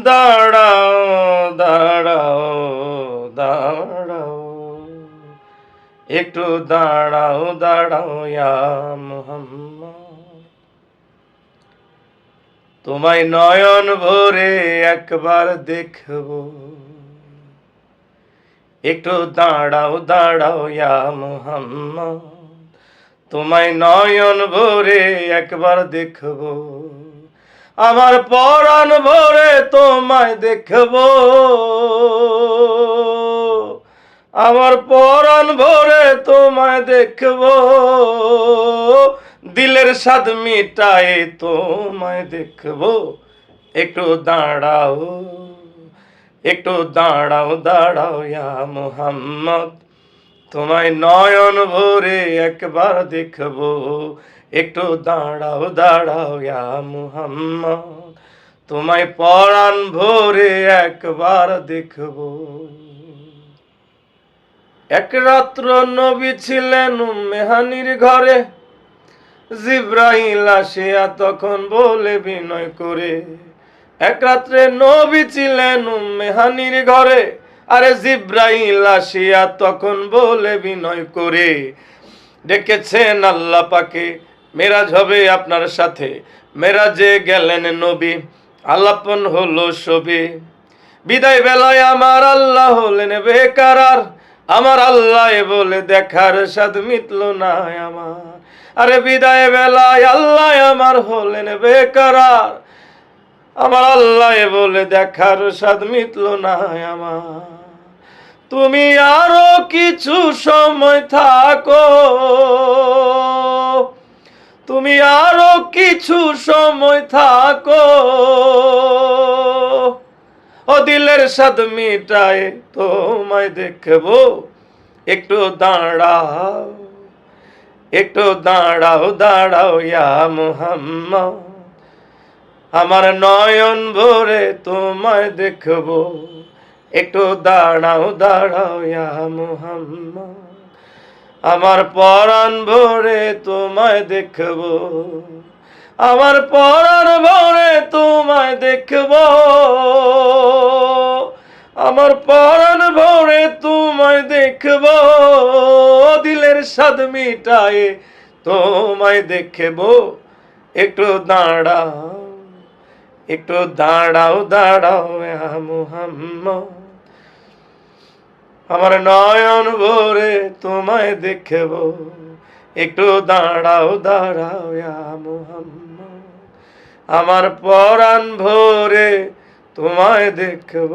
দাঁড়াও দাঁড়াও দাঁড়াও, একটু দাঁড়াও দাঁড়াও ইয়া মুহাম্মদ, তোমায় নয়ন ভরে একবার দেখব, একটু দাঁড়াও দাঁড়াও ইয়া মুহাম্মদ, তোমায় নয়ন ভরে একবার দেখব, আমার পরাণ ভরে তোমায় দেখব, আমার পরাণ ভরে তোমায় দেখব, দিলের স্বাদ মিটায়ে তোমায় দেখব, একটু দাঁড়াও, একটু দাঁড়াও দাঁড়াও ইয়া মুহাম্মদ, তোমায় নয়ন ভরে একবার দেখব, একটু দাঁড়াও দাঁড়াও ইয়া মুহাম্মদ, তোমায় পরাণ ভরে একবার দেখব। এক রাত্র নবী ছিলেন উম্মে হানির ঘরে, জিবরাইল আসিয়া তখন বলে বিনয় করে, এক রাত্রে নবী ছিলেন উম্মে হানির ঘরে, আরে জিবরাইল আসিয়া তখন বলে বিনয় করে, ডেকেছেন আল্লাহ পাকে মেরাজ হবে আপনার সাথে, মেরাজে গেলেন নবী আলাপন হলো সবে, বিদায় বেলায় আমার আল্লাহ হলেন বেকারার, আমার আল্লাহ বলে দেখার স্বাদ মিটল না আমার, আরে বিদায় বেলায় আল্লাহ আমার হলেন বেকারার, আমার আল্লাহ বলে দেখার স্বাদ মিটল না আমার, তুমি আরো কিছু সময় থাকো, তুমি আরো কিছু সময় থাকো, ও দিলের স্বাদ মিটায় তোমায় দেখব, একটু দাঁড়াও, একটু দাঁড়াও দাঁড়াও ইয়া মুহাম্মদ, আমার নয়ন ভরে তোমায় দেখব, একটু দাঁড়াও দাঁড়াও ইয়া মুহাম্মদ, আমার পরাণ ভরে তোমায় দেখব, আমার পরাণ ভরে তোমায় দেখব, আমার পরাণ ভরে তোমায় দেখব, দিলের স্বাদ মিটায়ে তোমায় দেখব, একটু দাঁড়াও, একটু দাঁড়াও দাঁড়াও ইয়া মুহাম্মদ, আমার নয়ন ভরে তোমায় দেখব, একটু দাঁড়াও দাঁড়াও ইয়া মুহাম্মদ, আমার পরাণ ভরে তোমায় দেখব।